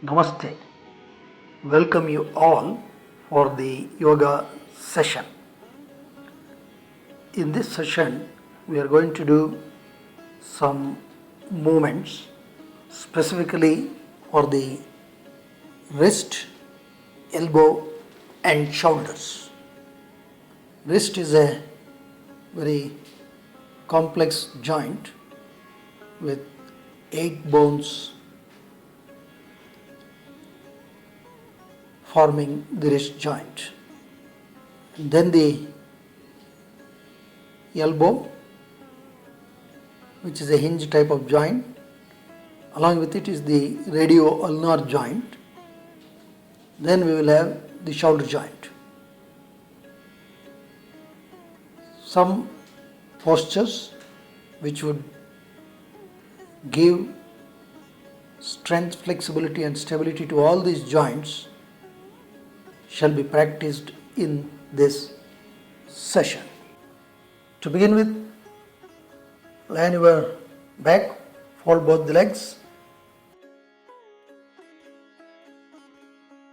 Namaste. Welcome you all for the yoga session. In this session, we are going to do some movements specifically for the wrist, elbow, and shoulders. Wrist is a very complex joint with 8 bones forming the wrist joint. And then the elbow, which is a hinge type of joint. Along with it is the radio-ulnar joint. Then we will have the shoulder joint. Some postures which would give strength, flexibility and stability to all these joints shall be practiced in this session. To begin with, lie on your back, fold both the legs,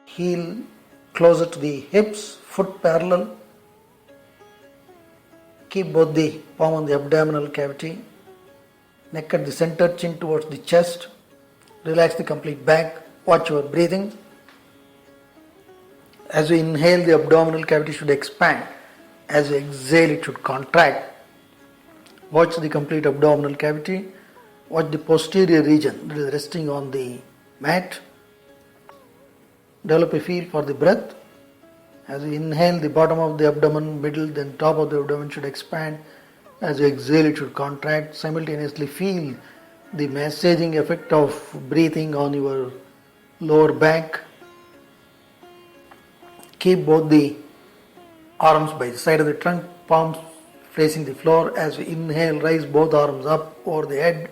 heel closer to the hips, foot parallel, keep both the palm on the abdominal cavity, neck at the center, chin towards the chest, relax the complete back, watch your breathing. As we inhale, the abdominal cavity should expand. As we exhale, it should contract. Watch the complete abdominal cavity. Watch the posterior region that is resting on the mat. Develop a feel for the breath. As we inhale, the bottom of the abdomen, middle, then top of the abdomen should expand. As we exhale, it should contract. Simultaneously feel the massaging effect of breathing on your lower back. Keep both the arms by the side of the trunk, palms facing the floor. As we inhale, raise both arms up over the head.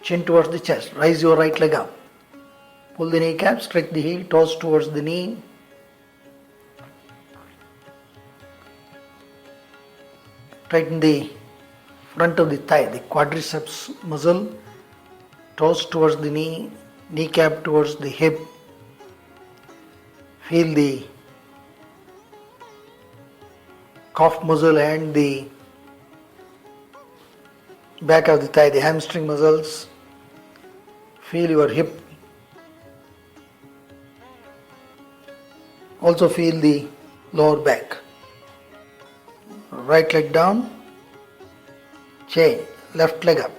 Chin towards the chest. Raise your right leg up. Pull the kneecap, stretch the heel, toes towards the knee. Tighten the front of the thigh, the quadriceps muscle, toes towards the knee, kneecap towards the hip. Feel the calf muscle and the back of the thigh, the hamstring muscles. Feel your hip. Also feel the lower back. Right leg down, chain, left leg up.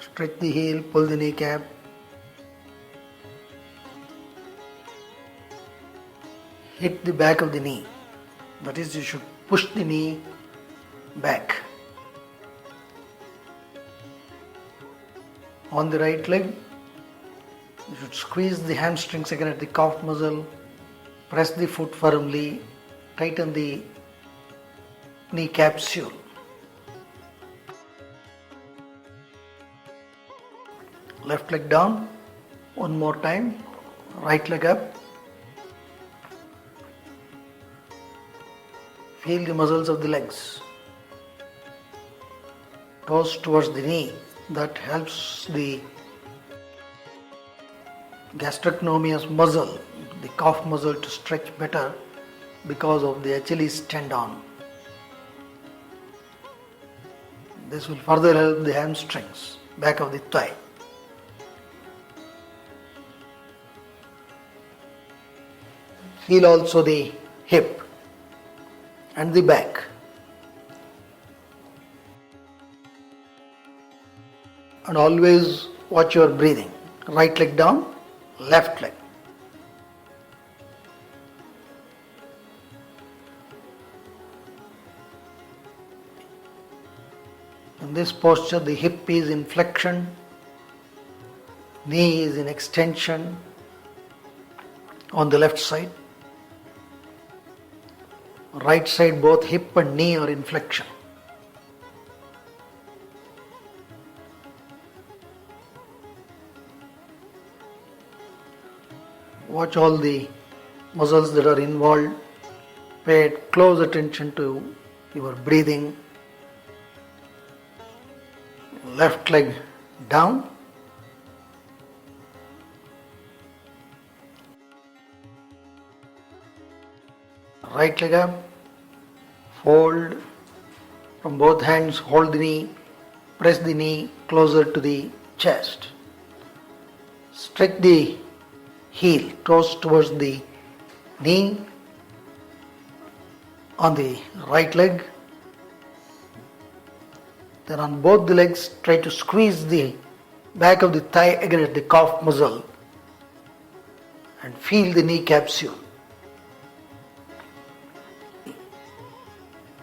Stretch the heel, pull the kneecap. Hit the back of the knee. That is, you should push the knee back. On the right leg, you should squeeze the hamstrings again at the calf muscle, press the foot firmly, tighten the knee capsule. Left leg down, one more time, right leg up. Feel the muscles of the legs. Toes towards the knee. That helps the gastrocnemius muscle, the calf muscle, to stretch better because of the Achilles tendon. This will further help the hamstrings, back of the thigh. Feel also the hip and the back. And always watch your breathing. Right leg down, left leg. In this posture, the hip is in flexion, knee is in extension, on the left side. Right side, both hip and knee are in flexion. Watch all the muscles that are involved. Pay close attention to your breathing. Left leg down. Right leg up. Fold from both hands, hold the knee, press the knee closer to the chest. Stretch the heel, toes towards the knee on the right leg. Then on both the legs, try to squeeze the back of the thigh against the calf muscle and feel the knee capsule.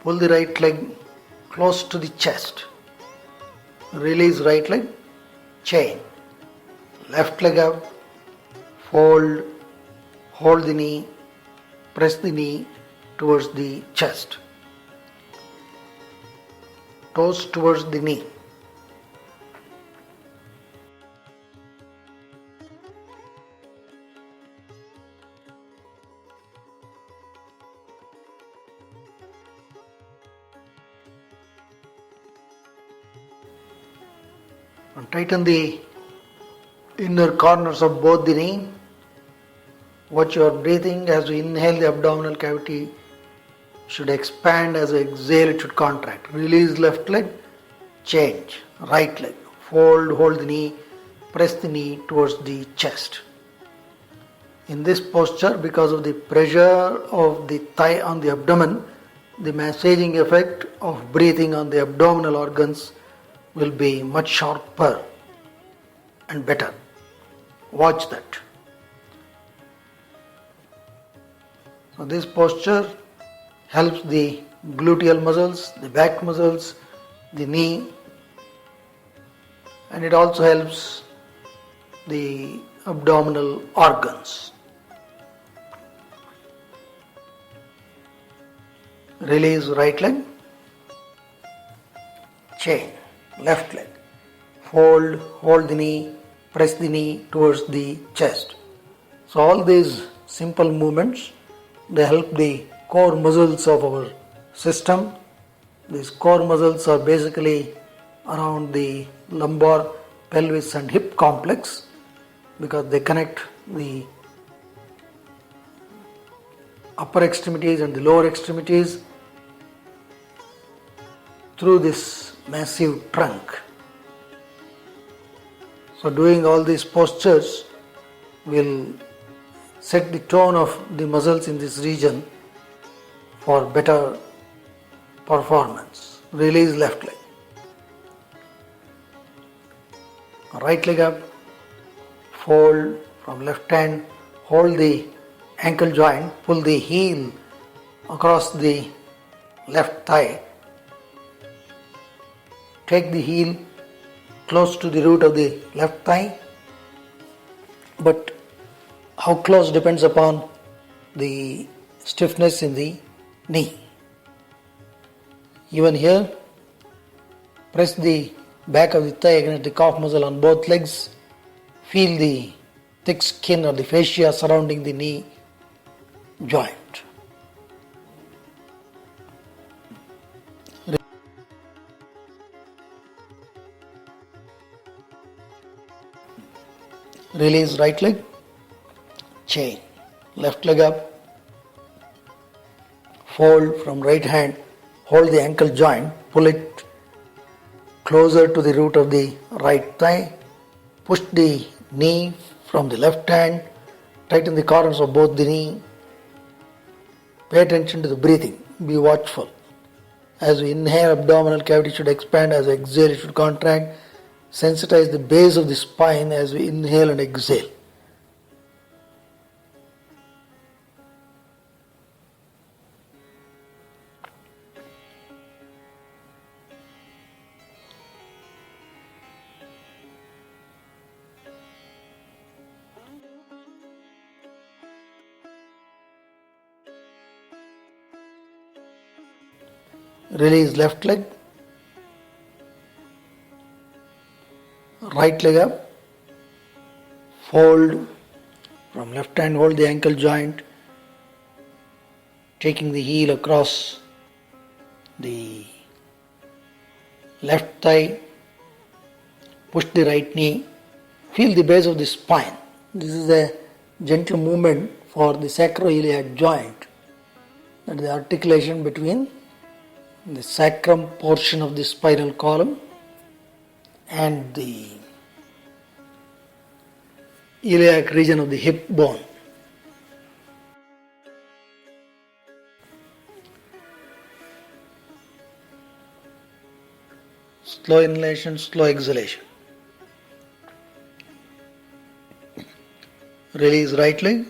Pull the right leg close to the chest. Release right leg, chain. Left leg up, fold, hold the knee, press the knee towards the chest. Toes towards the knee. And tighten the inner corners of both the knee. Watch your breathing. As you inhale, the abdominal cavity should expand. As you exhale, it should contract. Release left leg, change. Right leg, fold, hold the knee, press the knee towards the chest. In this posture, because of the pressure of the thigh on the abdomen, the massaging effect of breathing on the abdominal organs will be much sharper and better. Watch that. So this posture helps the gluteal muscles, the back muscles, the knee, and it also helps the abdominal organs. Release right leg, chain. Left leg, fold, hold the knee, press the knee towards the chest. So all these simple movements, they help the core muscles of our system. These core muscles are basically around the lumbar, pelvis and hip complex because they connect the upper extremities and the lower extremities through this massive trunk. So doing all these postures will set the tone of the muscles in this region for better performance. Release left leg. Right leg up, fold from left hand, hold the ankle joint, pull the heel across the left thigh. Take the heel close to the root of the left thigh, but how close depends upon the stiffness in the knee. Even here, press the back of the thigh against the calf muscle on both legs. Feel the thick skin or the fascia surrounding the knee joint. Release right leg, chain. Left leg up, fold from right hand, hold the ankle joint, pull it closer to the root of the right thigh, push the knee from the left hand, tighten the corners of both the knee. Pay attention to the breathing, be watchful. As we inhale, abdominal cavity should expand, as we exhale it should contract. Sensitize the base of the spine as we inhale and exhale. Release left leg, right leg up, fold from left hand, hold the ankle joint, taking the heel across the left thigh, push the right knee, feel the base of the spine. This is a gentle movement for the sacroiliac joint, that is the articulation between the sacrum portion of the spinal column and the iliac region of the hip bone. Slow inhalation, slow exhalation. Release right leg.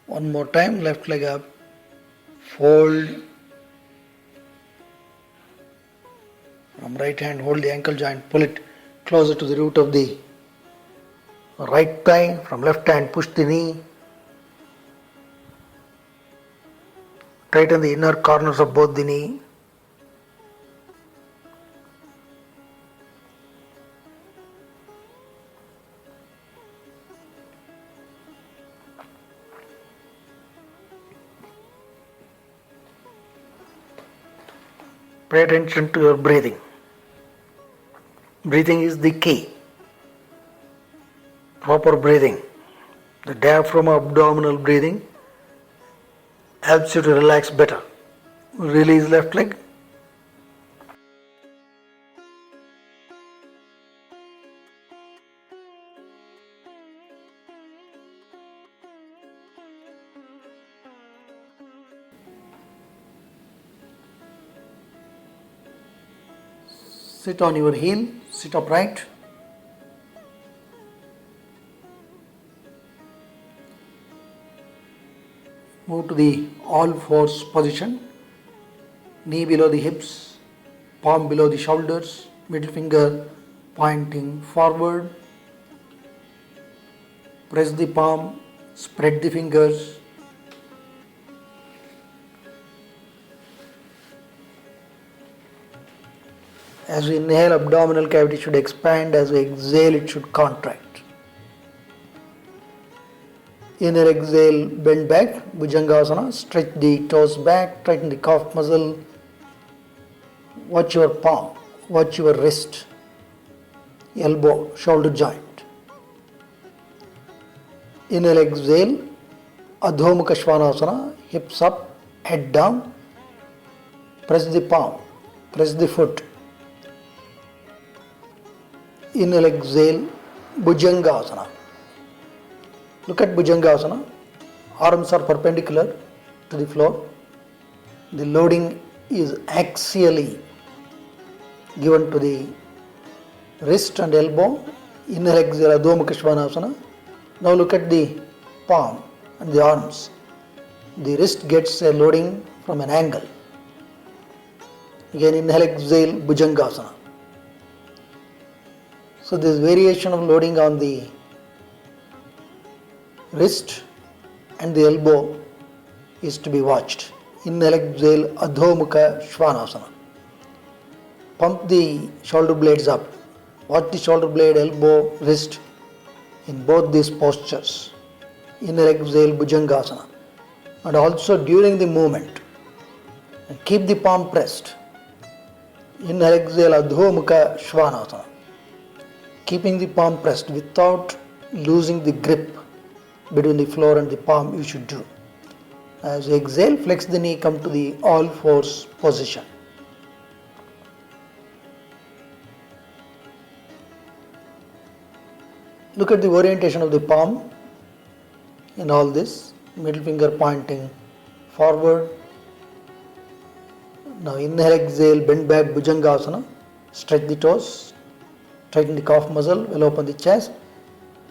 One more time, left leg up. Fold. From right hand, hold the ankle joint, pull it closer to the root of the right thigh. From left hand, push the knee. Tighten the inner corners of both the knee. Pay attention to your breathing. Breathing is the key. Proper breathing. The diaphragm abdominal breathing helps you to relax better. Release left leg. Sit on your heel, sit upright. Move to the all fours position. Knee below the hips, palm below the shoulders, middle finger pointing forward. Press the palm, spread the fingers. As we inhale, abdominal cavity should expand. As we exhale, it should contract. Inhale, exhale, bend back, Bhujangasana. Stretch the toes back, tighten the calf muscle. Watch your palm, watch your wrist, elbow, shoulder joint. Inhale, exhale, Adho Mukha Svanasana. Hips up, head down. Press the palm, press the foot. Inhale, exhale, Bhujangasana. Look at Bhujangasana. Arms are perpendicular to the floor. The loading is axially given to the wrist and elbow. Inhale, exhale, Adho Mukha Svanasana. Now look at the palm and the arms. The wrist gets a loading from an angle. Again, inhale, exhale, Bhujangasana. So this variation of loading on the wrist and the elbow is to be watched. Inhale, exhale, Adho Mukha Svanasana. Pump the shoulder blades up. Watch the shoulder blade, elbow, wrist in both these postures. Inhale, exhale, Bhujangasana. And also during the movement, keep the palm pressed. Inhale, exhale, Adho Mukha Svanasana. Keeping the palm pressed without losing the grip between the floor and the palm, you should do. As you exhale, flex the knee, come to the all fours position. Look at the orientation of the palm in all this. Middle finger pointing forward. Now inhale, exhale, bend back, Bhujangasana. Stretch the toes. Tighten the calf muscle, well open the chest.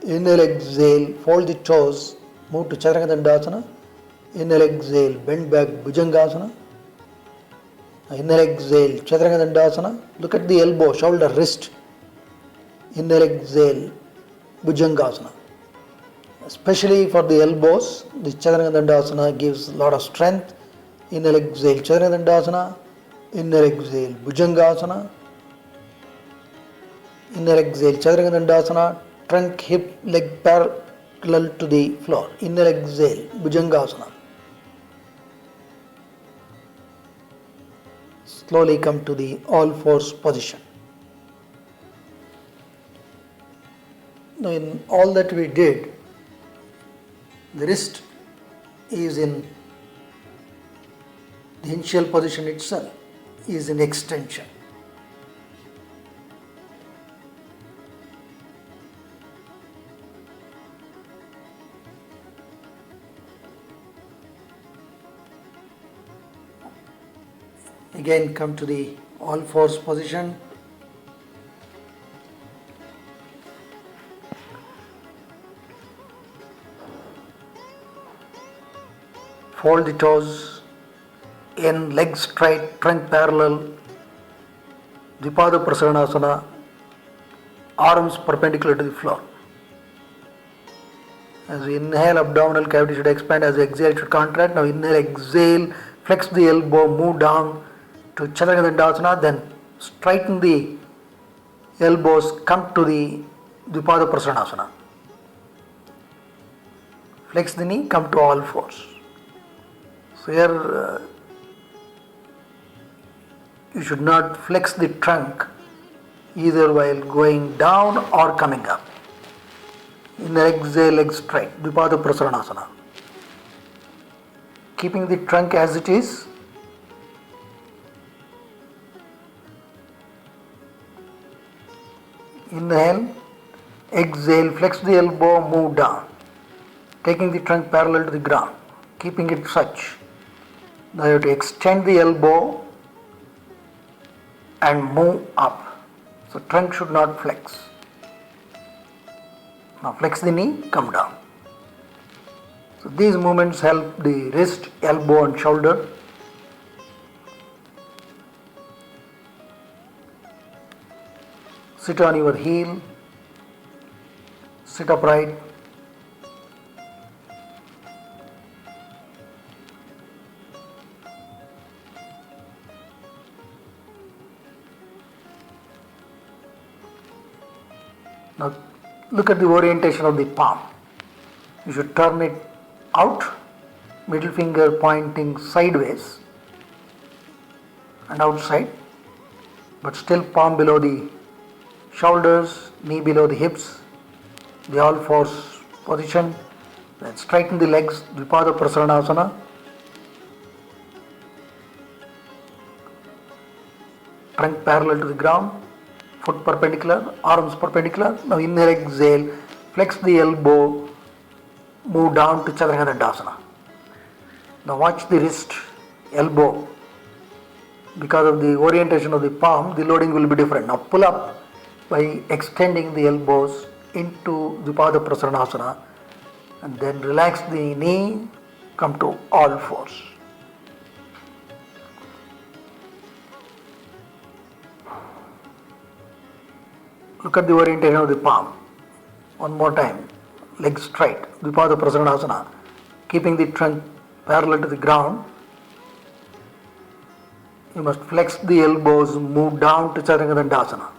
Inhale, exhale, fold the toes, move to Chaturanga Dandasana. Inhale, exhale, bend back, Bhujangasana. Inhale, exhale, Chaturanga Dandasana. Look at the elbow, shoulder, wrist. Inhale, exhale, Bhujangasana. Especially for the elbows, the Chaturanga Dandasana gives a lot of strength. Inhale, exhale, Chaturanga Dandasana. Inner exhale, Bhujangasana. Inner exhale, Chaturanga Dandasana. Trunk, hip, leg parallel to the floor. Inner exhale, Bhujangasana. Slowly come to the all fours position. Now in all that we did, the wrist is in the initial position itself, is in extension. Again come to the all fours position. Fold the toes in, legs straight, trunk parallel, Dvipada Prasaranasana, arms perpendicular to the floor. As we inhale, abdominal cavity should expand. As we exhale, it should contract. Now inhale, exhale, flex the elbow, move down to Chaturanga Dandasana, then straighten the elbows, come to the Dvipada Prasaranasana. Flex the knee, come to all fours. So here you should not flex the trunk either while going down or coming up. Inner exhale, legs straight, Dvipada Prasaranasana. Keeping the trunk as it is. Inhale, exhale, flex the elbow, move down, taking the trunk parallel to the ground, keeping it such. Now you have to extend the elbow and move up. So trunk should not flex. Now flex the knee, come down. So these movements help the wrist, elbow and shoulder. Sit on your heel, sit upright. Now look at the orientation of the palm. You should turn it out, middle finger pointing sideways and outside, but still palm below the shoulders, knee below the hips, the all fours position. Then straighten the legs, Dvipada Prasaranasana. Trunk parallel to the ground, foot perpendicular, arms perpendicular. Now inhale, exhale, flex the elbow, move down to Chaturanga Dandasana. Now watch the wrist, elbow. Because of the orientation of the palm, the loading will be different. Now pull up by extending the elbows into Dvipada Prasaranasana and then relax the knee, come to all fours. Look at the orientation of the palm. One more time. Legs straight, Dvipada Prasaranasana, keeping the trunk parallel to the ground. You must flex the elbows, move down to Chaturanga Dandasana.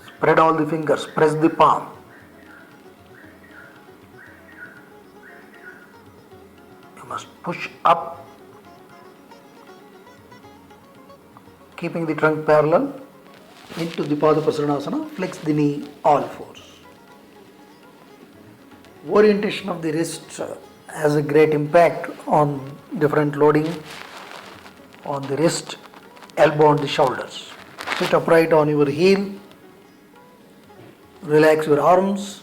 Spread all the fingers, press the palm. You must push up, keeping the trunk parallel into Dvipada Prasaranasana, flex the knee, all fours. Orientation of the wrist has a great impact on different loading on the wrist, elbow and the shoulders. Sit upright on your heel. Relax your arms.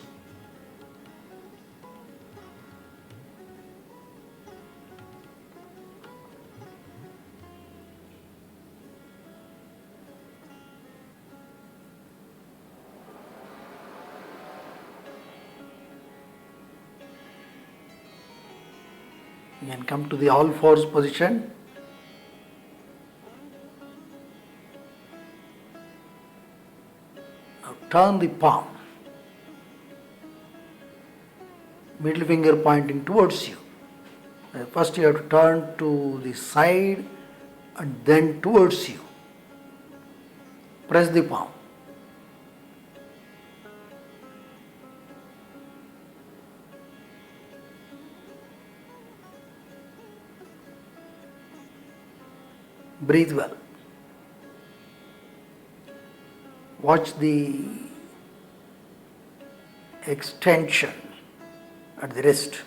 Again come to the all fours position. Now turn the palm. Middle finger pointing towards you. First you have to turn to the side and then towards you. Press the palm. Breathe well. Watch the extension at the wrist.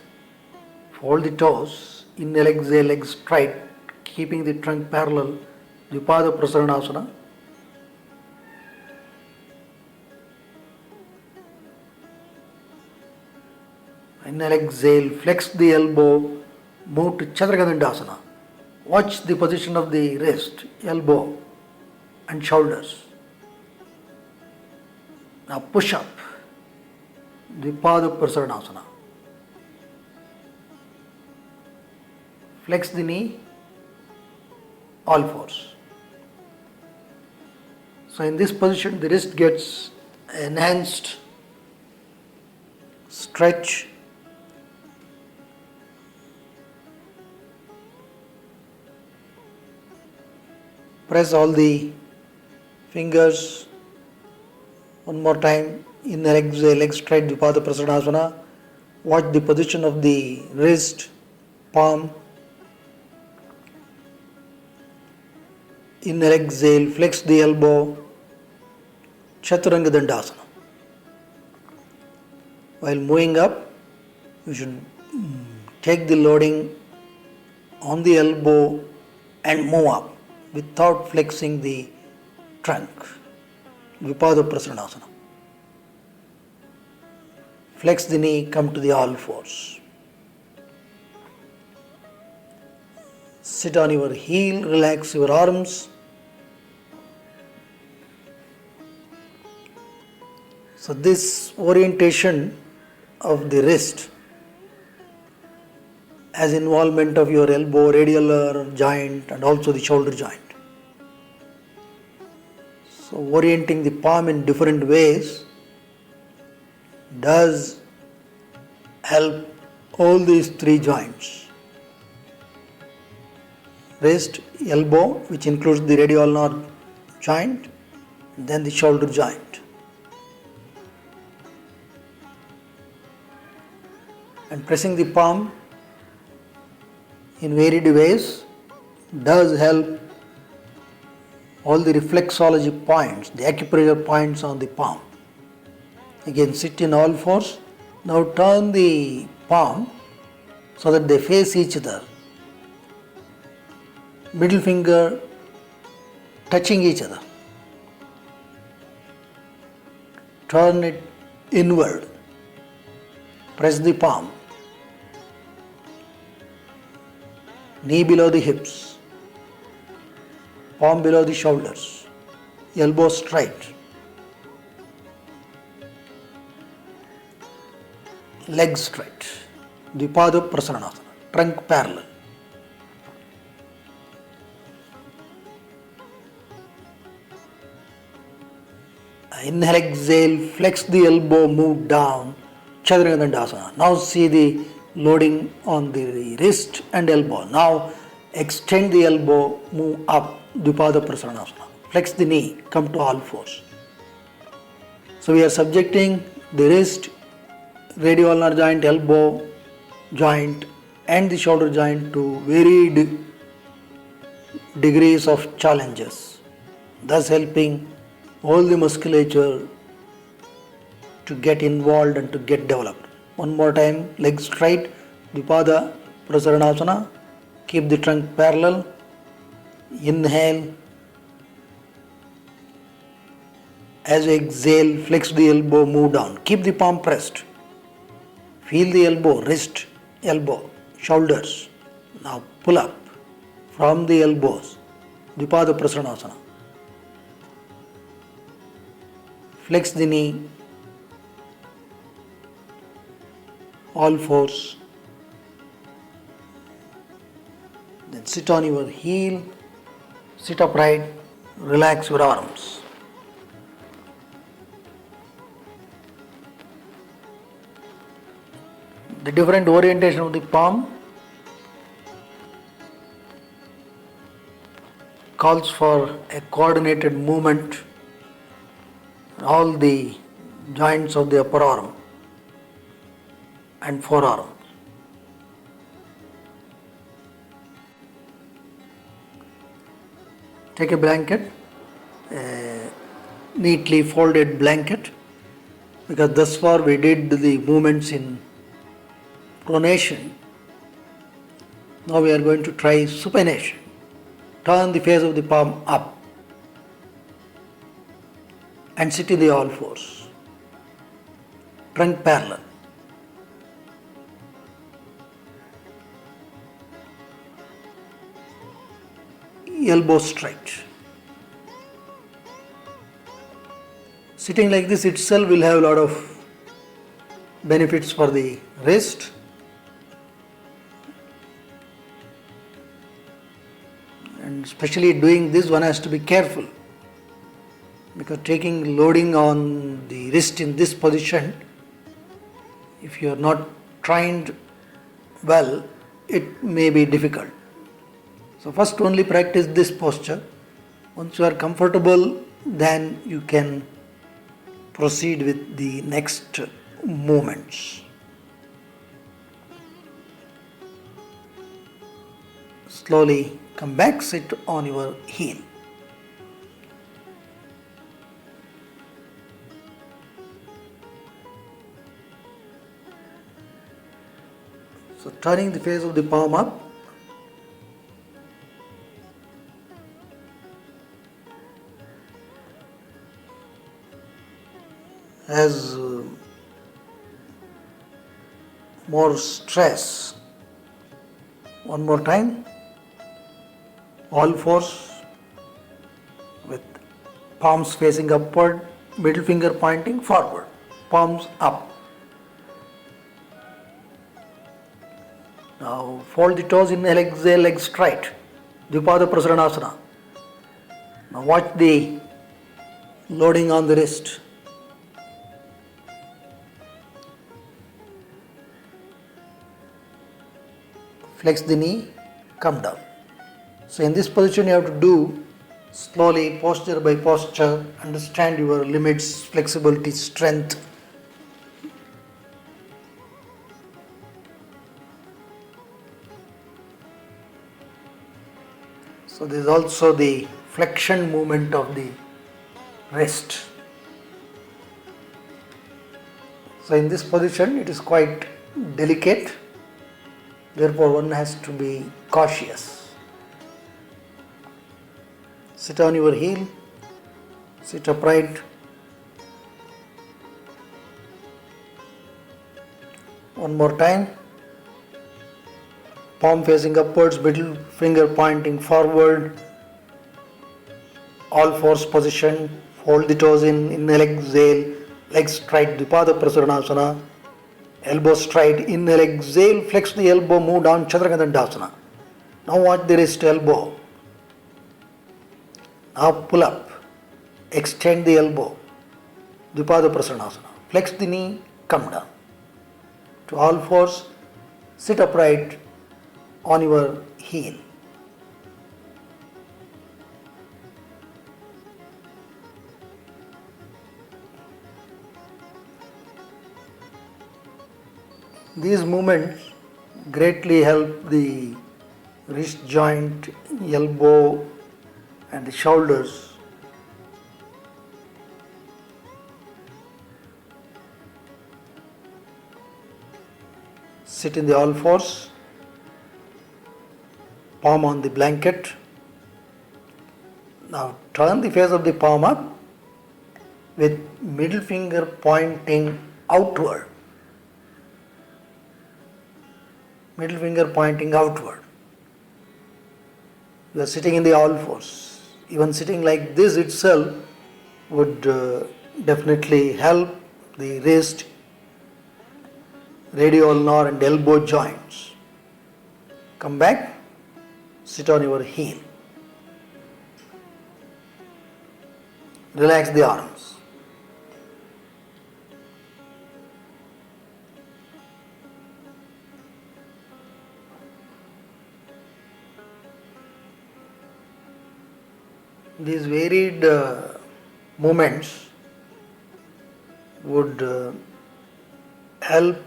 Fold the toes. Inhale, exhale, legs straight, keeping the trunk parallel. Dvipada Prasaranasana. Inhale, exhale, flex the elbow, move to Chaturanga Dandasana. Watch the position of the wrist, elbow and shoulders. Now push up, Dvipada Prasaranasana. Flex the knee, all fours. So in this position the wrist gets enhanced stretch. Press all the fingers. One more time. Inhale, exhale, leg straight, Dvipada Prasaranasana. Watch the position of the wrist, palm. Inhale, exhale, flex the elbow, Chaturanga Dandasana. While moving up, you should take the loading on the elbow and move up without flexing the trunk. Dvipada Prasaranasana. Flex the knee, come to the all fours. Sit on your heel, relax your arms. So this orientation of the wrist has involvement of your elbow, radial joint and also the shoulder joint. So orienting the palm in different ways does help all these three joints. Wrist, elbow, which includes the radial ulnar joint, and then the shoulder joint. And pressing the palm in varied ways does help all the reflexology points, the acupressure points on the palm. Again, sit in all fours. Now turn the palm so that they face each other. Middle finger touching each other. Turn it inward. Press the palm. Knee below the hips. Palm below the shoulders. Elbow straight. Legs straight. Dvipada Prasaranasana. Trunk parallel. Inhale, exhale, flex the elbow, move down, Chaturanga Dandasana. Now see the loading on the wrist and elbow. Now extend the elbow, move up, Dvipada Prasaranasana. Flex the knee, come to all fours. So we are subjecting the wrist, radial ulnar joint, elbow joint and the shoulder joint to varied degrees of challenges, thus helping all the musculature to get involved and to get developed. One more time, legs straight, Dvipada Prasaranasana. Keep the trunk parallel. Inhale. As you exhale, flex the elbow, move down. Keep the palm pressed. Feel the elbow, wrist, elbow, shoulders. Now pull up from the elbows, Dvipada Prasaranasana. Flex the knee, all fours. Then sit on your heel, sit upright, relax your arms. The different orientation of the palm. calls for a coordinated movement in all the joints of the upper arm and forearm. Take a blanket, a neatly folded blanket, because thus far we did the movements in pronation. Now we are going to try supination. Turn the face of the palm up and sit in the all fours. Trunk parallel. Elbow straight. Sitting like this itself will have a lot of benefits for the wrist. And especially doing this, one has to be careful, because taking loading on the wrist in this position, if you are not trained well, it may be difficult. So first only practice this posture. Once you are comfortable, then you can proceed with the next movements. Slowly come back, sit on your heel. So turning the face of the palm up, has more stress. One more time. All fours with palms facing upward, middle finger pointing forward, palms up. Now fold the toes, inhale, exhale, legs straight, Dvipada Prasaranasana. Now watch the loading on the wrist. Flex the knee, come down. So in this position you have to do slowly, posture by posture, understand your limits, flexibility, strength. So there is also the flexion movement of the wrist. So in this position it is quite delicate, therefore one has to be cautious. Sit on your heel, sit upright. One more time. Palm facing upwards, middle finger pointing forward. All fours position. Hold the toes in, inhale, exhale. Legs straight, Dvipada Prasaranasana. Elbow straight, inhale, exhale. Flex the elbow, move down, Chaturanga Dandasana. Now watch the wrist elbow. Now pull up, extend the elbow, Dvipada Prasaranasana. Flex the knee, come down. To all fours, sit upright on your heel. These movements greatly help the wrist joint, elbow, and the shoulders. Sit in the all fours, palm on the blanket. Now turn the face of the palm up with middle finger pointing outward. Middle finger pointing outward. You are sitting in the all fours. Even sitting like this itself would definitely help the wrist, radioulnar and elbow joints. Come back, sit on your heel. Relax the arms. These varied movements would help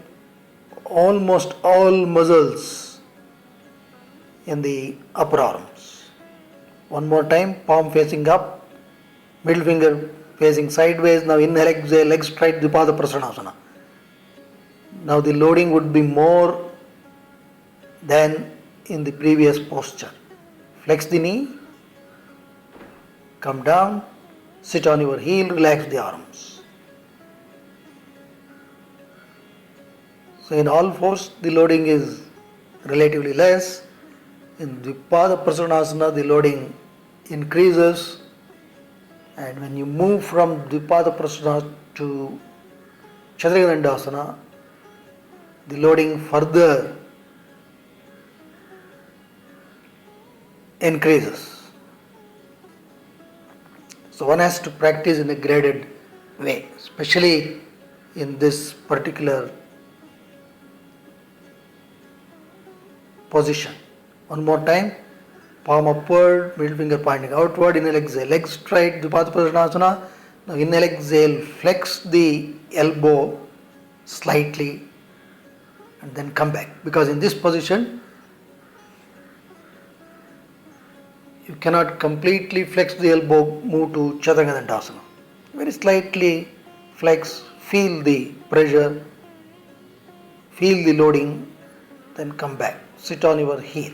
almost all muscles in the upper arms. One more time, palm facing up, middle finger facing sideways. Now inhale, exhale, leg straight, Dvipada Prasanasana. Now the loading would be more than in the previous posture. Flex the knee, come down, sit on your heel, relax the arms. So in all fours the loading is relatively less. In Dvipada Prasanasana the loading increases, and when you move from Dvipada Prasanasana to Chaturanga, the loading further increases. So one has to practice in a graded way, especially in this particular position. One more time, palm upward, middle finger pointing outward, inhale, exhale, leg straight, Dvipada Prasanasana. Now inhale, exhale, flex the elbow slightly and then come back, because in this position you cannot completely flex the elbow, move to Chaturanga Dandasana. Very slightly flex, feel the pressure, feel the loading, then come back. Sit on your heel.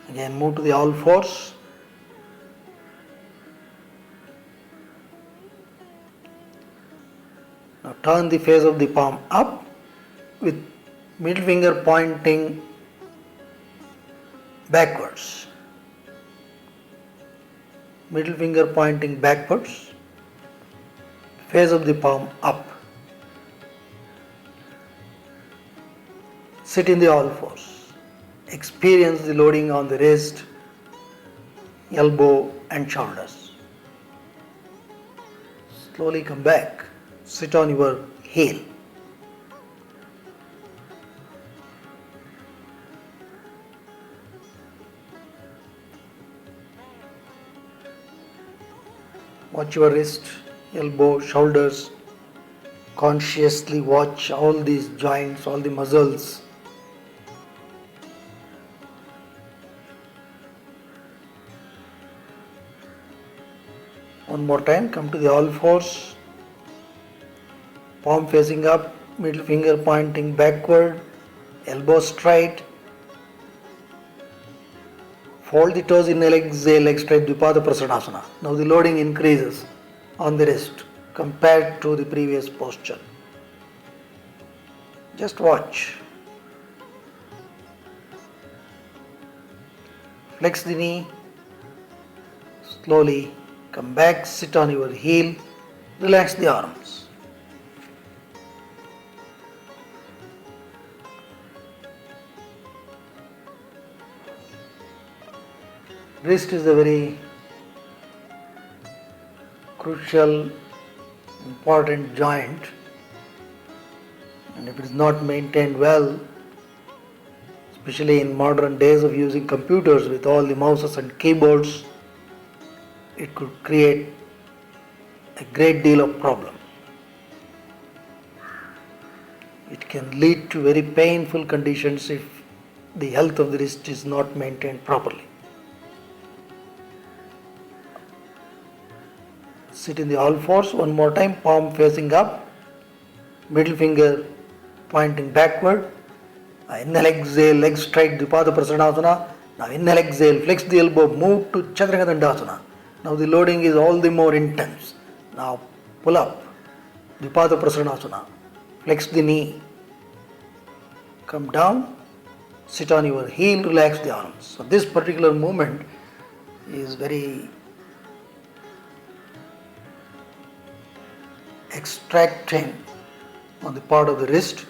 Again, move to the all fours. Now turn the face of the palm up with middle finger pointing backwards. Middle finger pointing backwards, face of the palm up. Sit in the all fours. Experience the loading on the wrist, elbow and shoulders. Slowly come back. Sit on your heel. Watch your wrist, elbow, shoulders. Consciously watch all these joints, all the muscles. One more time, come to the all fours. Palm facing up, middle finger pointing backward, elbow straight. Fold the toes, inhale, exhale, leg straight, Dvipada Prasanasana. Now the loading increases on the wrist compared to the previous posture. Just watch. Flex the knee, slowly come back, sit on your heel, relax the arms. Wrist is a very crucial, important joint, and if it is not maintained well, especially in modern days of using computers with all the mouses and keyboards, it could create a great deal of problem. It can lead to very painful conditions if the health of the wrist is not maintained properly. Sit in the all fours one more time, palm facing up, middle finger pointing backward. Inhale, exhale, leg straight, Dvipada Prasanasana. Now inhale, exhale, flex the elbow, move to Chaturanga Dandasana. Now the loading is all the more intense. Now pull up, Dvipada Prasanasana. Flex the knee, come down, sit on your heel, relax the arms. So this particular movement is very extracting on the part of the wrist.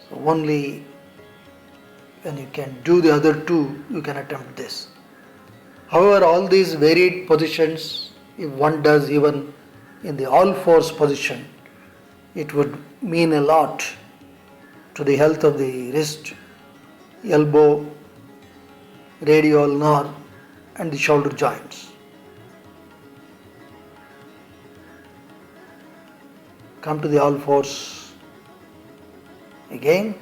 So only when you can do the other two, you can attempt this. However, all these varied positions If one does even in the all fours position, it would mean a lot to the health of the wrist, elbow, radial ulnar and the shoulder joints. Come to the all fours again.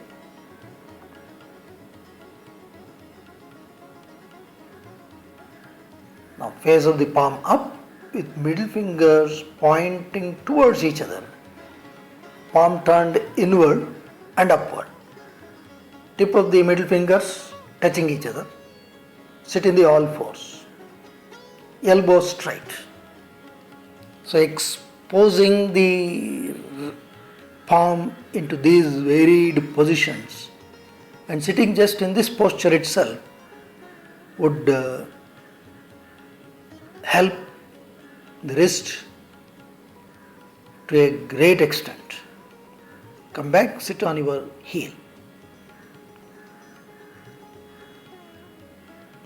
Now face of the palm up with middle fingers pointing towards each other. Palm turned inward and upward. Tip of the middle fingers touching each other. Sit in the all fours. Elbows straight. So exposing the palm into these varied positions and sitting just in this posture itself would help the wrist to a great extent. Come back, sit on your heel.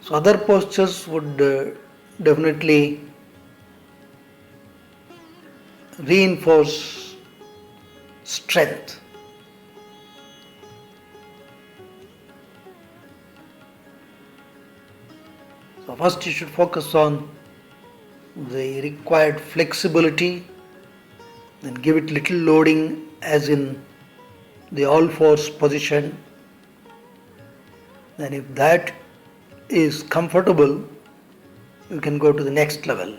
So other postures would definitely reinforce strength. So first you should focus on the required flexibility, then give it little loading as in the all fours position. Then if that is comfortable, you can go to the next level.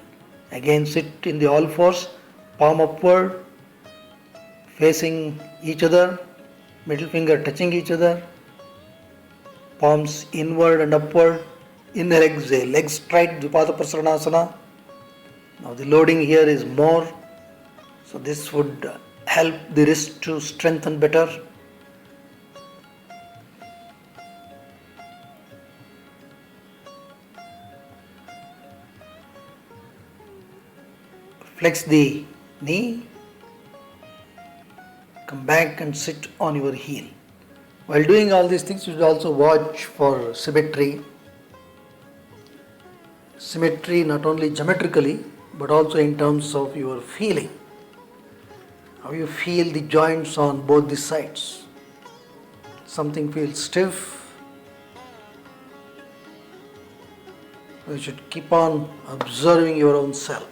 Again sit in the all fours, palm upward, facing each other, middle finger touching each other, palms inward and upward. Inhale, exhale, legs straight, Dvipada Prasaranasana. Now the loading here is more, so this would help the wrist to strengthen better. Flex the knee, come back and sit on your heel. While doing all these things, you should also watch for symmetry. Symmetry not only geometrically, but also in terms of your feeling. How you feel the joints on both the sides. Something feels stiff. You should keep on observing your own self.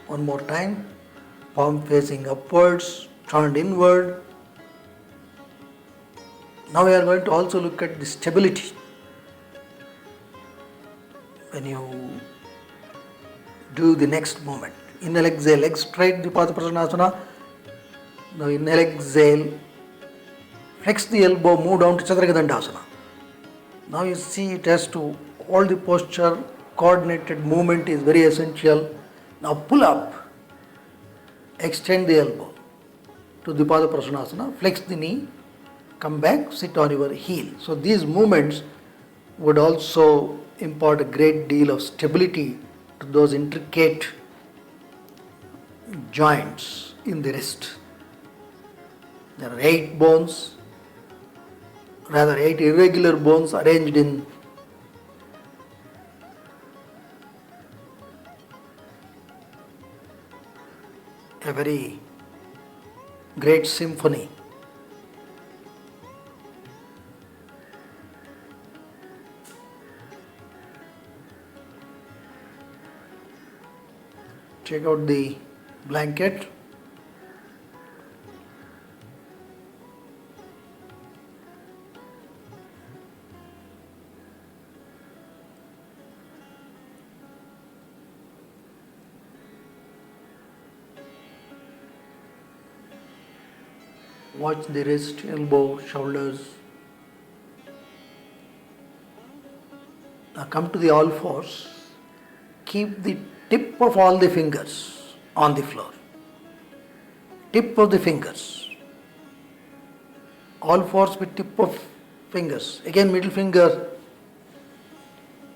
One more time, palm facing upwards, turned inward. Now we are going to also look at the stability. When you do the next movement, inhale, exhale, legs straight, Dvipada Prasanasana. Now inhale, exhale, flex the elbow, move down to Chaturanga Dandasana. Now you see it has to hold the posture, coordinated movement is very essential. Now pull up, extend the elbow to Dvipada Prasanasana, flex the knee, come back, sit on your heel. So these movements would also impart a great deal of stability to those intricate joints in the wrist. There are 8 bones, rather 8 irregular bones arranged in a very great symphony. Check out the blanket. Watch the wrist, elbow, shoulders. Now come to the all fours. Keep the tip of all the fingers on the floor. Tip of the fingers. All fours with tip of fingers. Again middle finger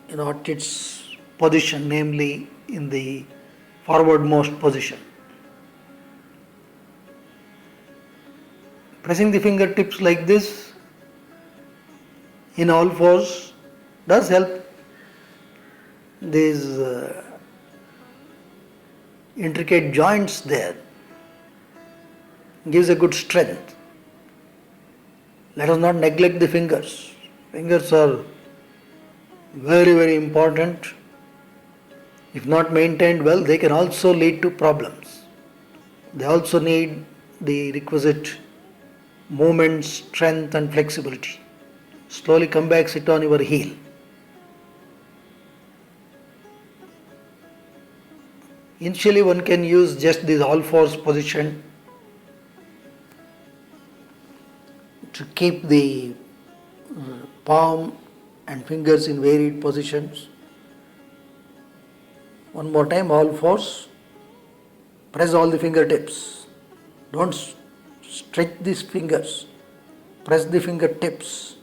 at its position, namely in the forwardmost position. Pressing the fingertips like this in all fours does help these intricate joints there, gives a good strength. Let us not neglect the fingers. Fingers are very, very important. If not maintained well, they can also lead to problems. They also need the requisite movement, strength and flexibility. Slowly come back, sit on your heel. Initially one can use just this all fours position to keep the palm and fingers in varied positions. One more time, all fours. Press all the fingertips. Don't stretch these fingers. Press the fingertips.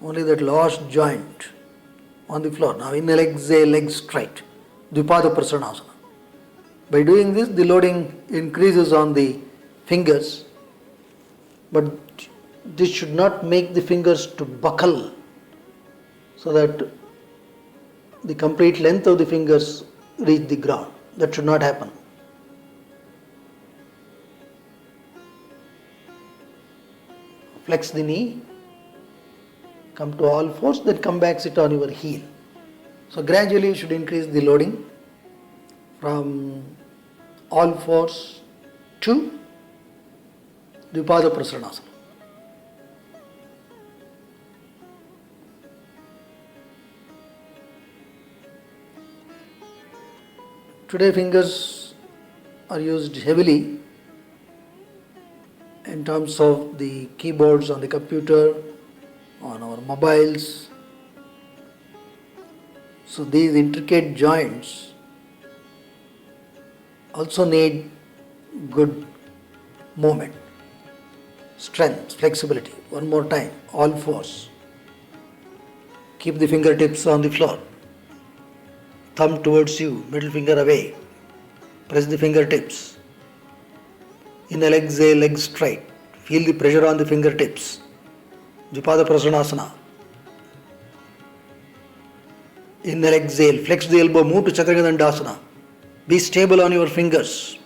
Only that last joint on the floor. Now inhale, exhale, legs straight. Dvipada Prasanasana. By doing this, the loading increases on the fingers, but this should not make the fingers to buckle so that the complete length of the fingers reach the ground. That should not happen. Flex the knee, come to all fours, then come back, sit on your heel. So gradually you should increase the loading from all fours to Dvipada Prasanasana. Today fingers are used heavily in terms of the keyboards on the computer, on our mobiles. So these intricate joints also need good movement, strength, flexibility. One more time, all fours. Keep the fingertips on the floor. Thumb towards you, middle finger away. Press the fingertips. Inhale, exhale, legs straight. Feel the pressure on the fingertips. Dvipada Prasanasana. Inhale, exhale, flex the elbow, move to Chaturanga Dandasana. Be stable on your fingers.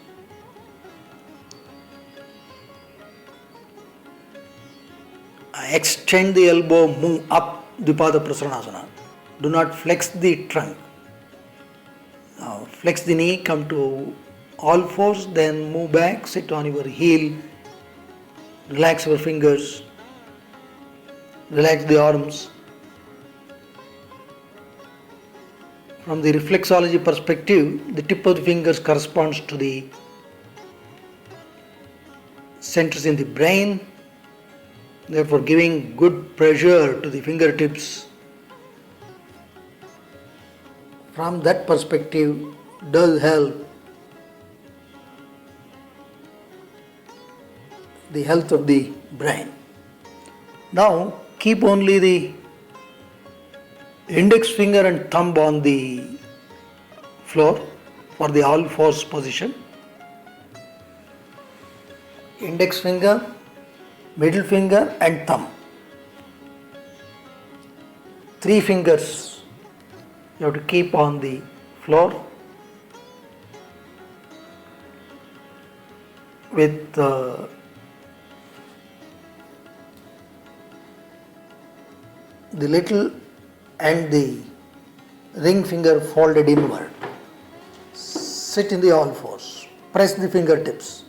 Extend the elbow, move up, Dvipada Prasanasana. Do not flex the trunk. Now flex the knee, come to all fours, then move back, sit on your heel, relax your fingers, relax the arms. From the reflexology perspective, the tip of the fingers corresponds to the centers in the brain, therefore giving good pressure to the fingertips. From that perspective, does help the health of the brain. Now keep only the index finger and thumb on the floor for the all fours position. Index finger, middle finger and thumb. 3 fingers you have to keep on the floor with the little and the ring finger folded inward. Sit in the all fours. Press the fingertips.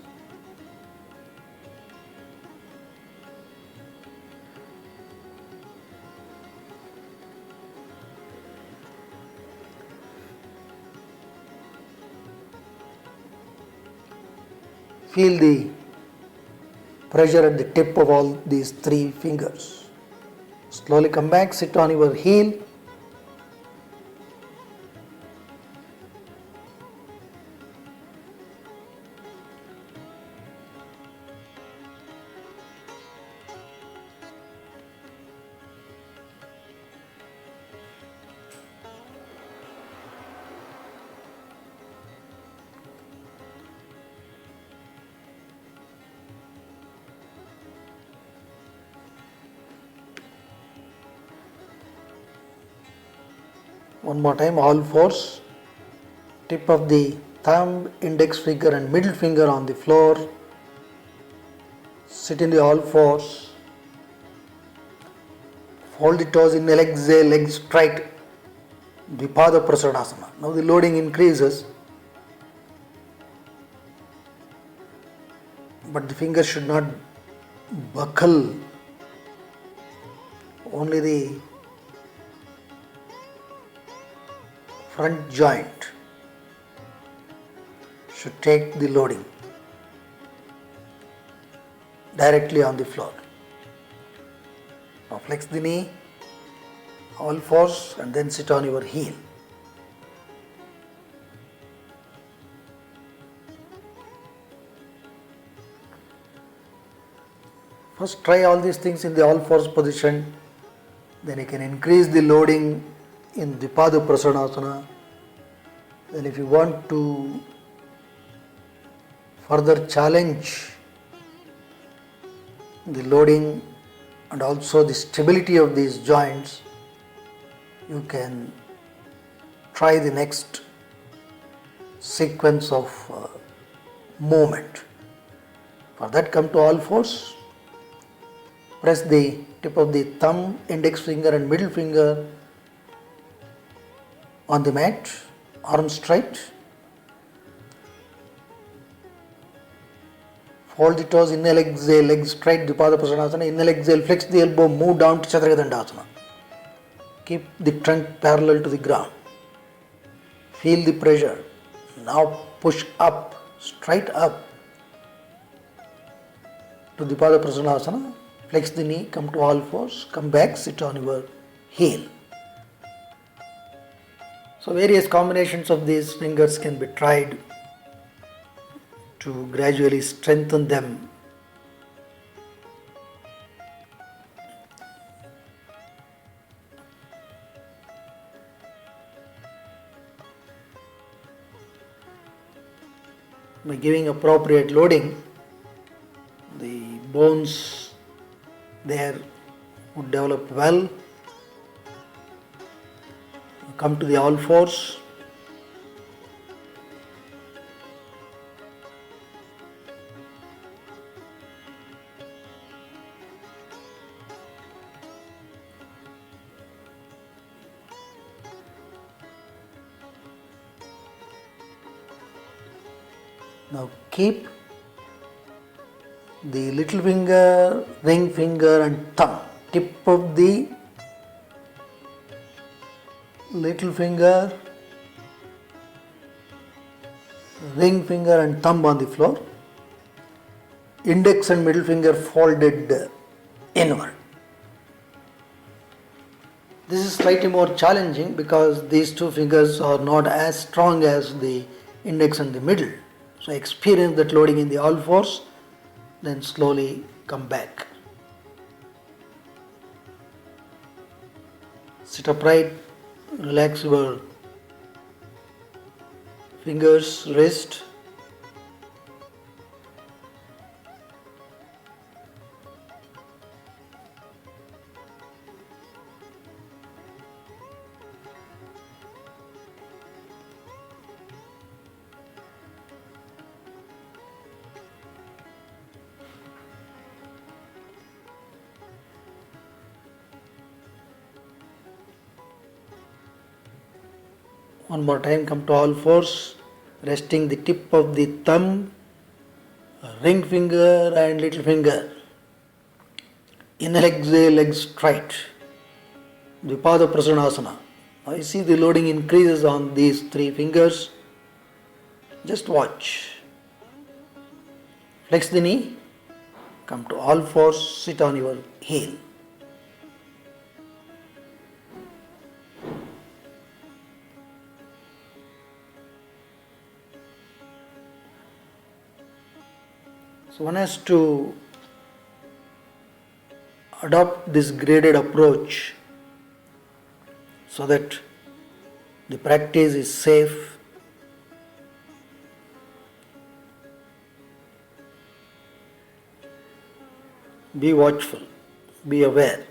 Feel the pressure at the tip of all these 3 fingers. Slowly come back, sit on your heel. One more time, all fours. Tip of the thumb, index finger and middle finger on the floor. Sit in the all fours. Hold the toes, inhale, exhale, legs straight. Dvipada Prasadasana. Now the loading increases, but the fingers should not buckle. Only the front joint should take the loading directly on the floor. Now flex the knee, all fours, and then sit on your heel. First try all these things in the all fours position, then you can increase the loading in Dvipada Prasadasana. Then if you want to further challenge the loading and also the stability of these joints, you can try the next sequence of movement. For that, come to all fours. Press the tip of the thumb, index finger and middle finger on the mat, arms straight. Fold the toes, inhale, exhale, legs straight, Dvipada Prasadasana. Inhale, exhale, flex the elbow, move down to Chaturanga. Keep the trunk parallel to the ground. Feel the pressure. Now push up, straight up to Dvipada Prasadasana. Flex the knee, come to all fours, come back, sit on your heel. So various combinations of these fingers can be tried to gradually strengthen them. By giving appropriate loading, the bones there would develop well. Come to the all fours. Now keep the little finger, ring finger and thumb. Tip of the little finger, ring finger and thumb on the floor. Index and middle finger folded inward. This is slightly more challenging because these two fingers are not as strong as the index and the middle. So experience that loading in the all fours, then slowly come back. Sit upright, relax your fingers, wrist. One more time, come to all fours, resting the tip of the thumb, ring finger and little finger. Inhale, exhale, legs straight. Dvipada Prasadasana. Now you see the loading increases on these three fingers. Just watch. Flex the knee, come to all fours, sit on your heel. So one has to adopt this graded approach so that the practice is safe. Be watchful, be aware.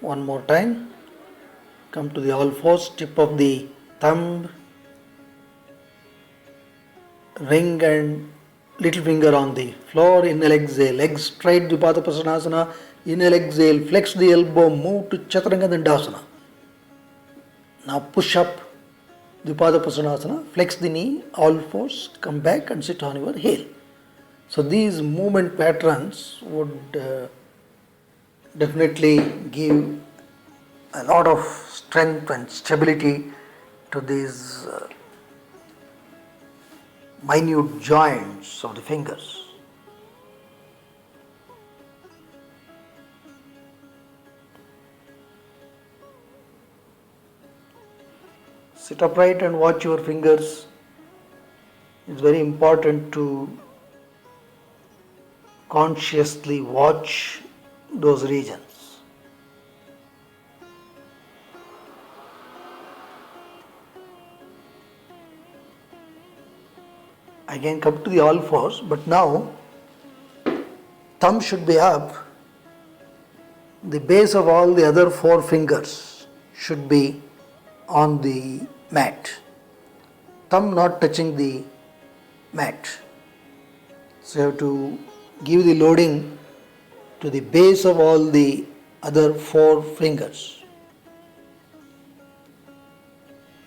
One more time. Come to the all fours, tip of the thumb, ring and little finger on the floor. Inhale, exhale, legs straight, Dvipada Prasanasana. Inhale, exhale, flex the elbow, move to Chaturanga Dandasana. Now push up, Dvipada Prasanasana, flex the knee, all fours, come back and sit on your heel. So these movement patterns would definitely give a lot of strength and stability to these minute joints of the fingers. Sit upright and watch your fingers. It's very important to consciously watch those regions. Again come to the all fours, but now thumb should be up. The base of all the other four fingers should be on the mat. Thumb not touching the mat. So you have to give the loading to the base of all the other four fingers.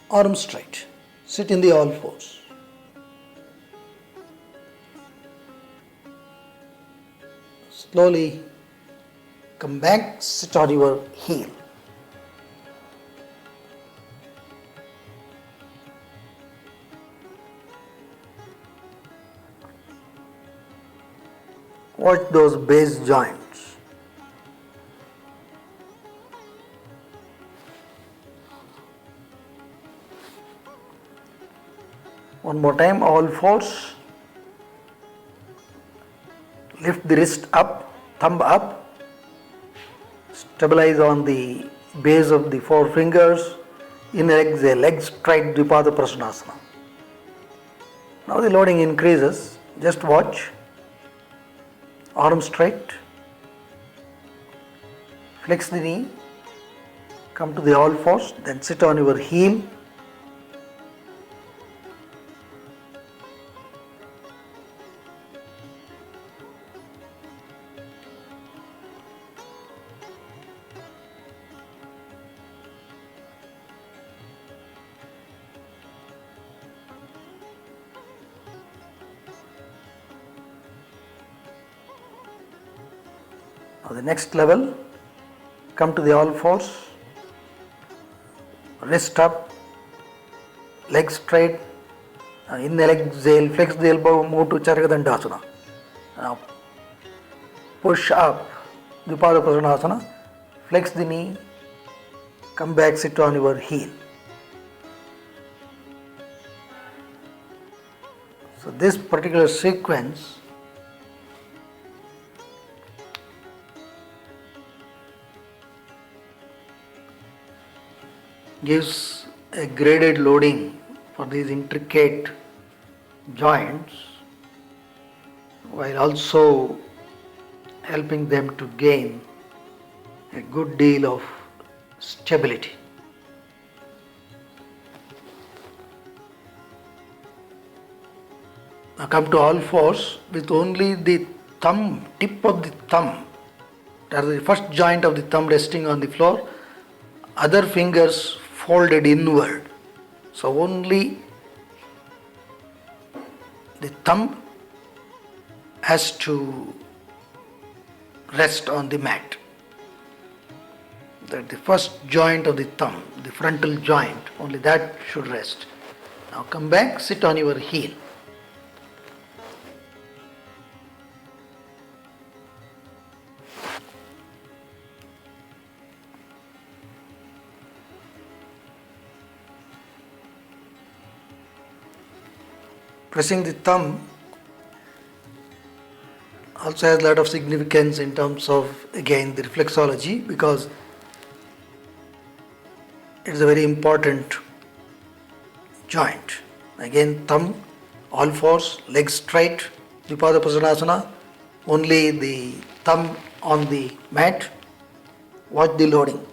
Arms straight. Sit in the all fours. Slowly come back, sit on your heel. Watch those base joints. One more time, all fours. Lift the wrist up, thumb up. Stabilize on the base of the four fingers. Inhale, exhale, legs straight, Dvipada Prasanasana. Now the loading increases. Just watch. Arms straight. Flex the knee. Come to the all fours. Then sit on your heel. Now the next level, come to the all fours, wrist up, legs straight, inhale, exhale, flex the elbow, move to Chaturanga. Now push up, Dvipada Prasanasana, flex the knee, come back, sit on your heel. So this particular sequence gives a graded loading for these intricate joints while also helping them to gain a good deal of stability. Now come to all fours with only the thumb, tip of the thumb, that is the first joint of the thumb resting on the floor, other fingers folded inward. So only the thumb has to rest on the mat. That the first joint of the thumb, the frontal joint, only that should rest. Now come back, sit on your heel. Pressing the thumb also has a lot of significance in terms of, again, the reflexology, because it is a very important joint. Again, thumb, all fours, legs straight, Dvipada Prasanasana, only the thumb on the mat, Watch the loading.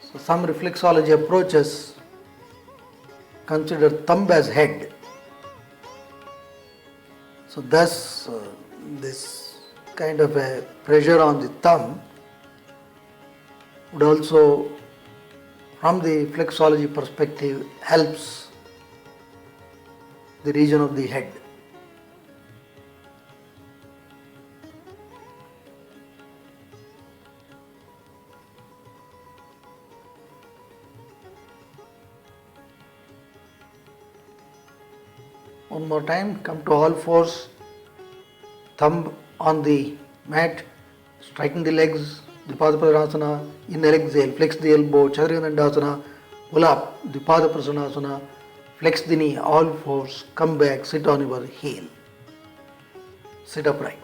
So some reflexology approaches consider thumb as head. So thus this kind of a pressure on the thumb would also, from the reflexology perspective, helps the region of the head. One more time, come to all fours, thumb on the mat, striking the legs, Dvipada Prasanasana, inhale exhale, flex the elbow, Chaturanga, pull up, Dvipada Prasanasana, flex the knee, all fours, come back, sit on your heel, sit upright.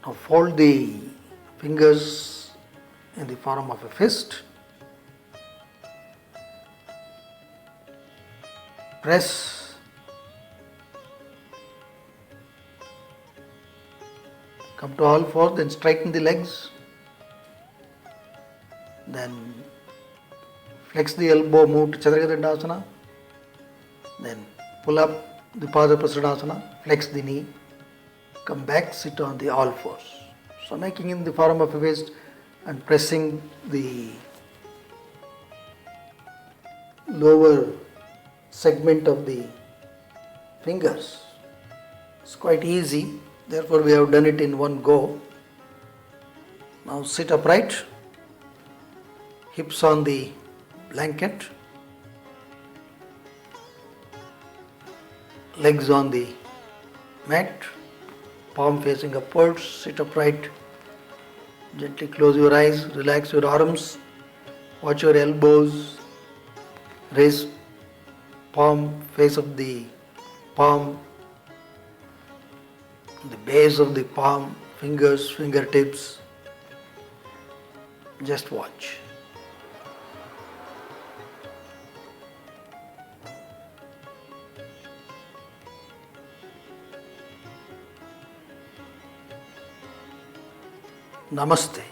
Now fold the fingers in the form of a fist. Press. Come to all fours, then straighten the legs. Then flex the elbow, move to Chaturanga. Then pull up Dvipada Prasanasana, flex the knee. Come back, sit on the all fours. So making in the form of a fist and pressing the lower segment of the fingers. It's quite easy, therefore we have done it in one go. Now sit upright, hips on the blanket, legs on the mat, palm facing upwards, sit upright, gently close your eyes, relax your arms, watch your elbows, raise palm, face of the palm, the base of the palm, fingers, fingertips, just watch. Namaste.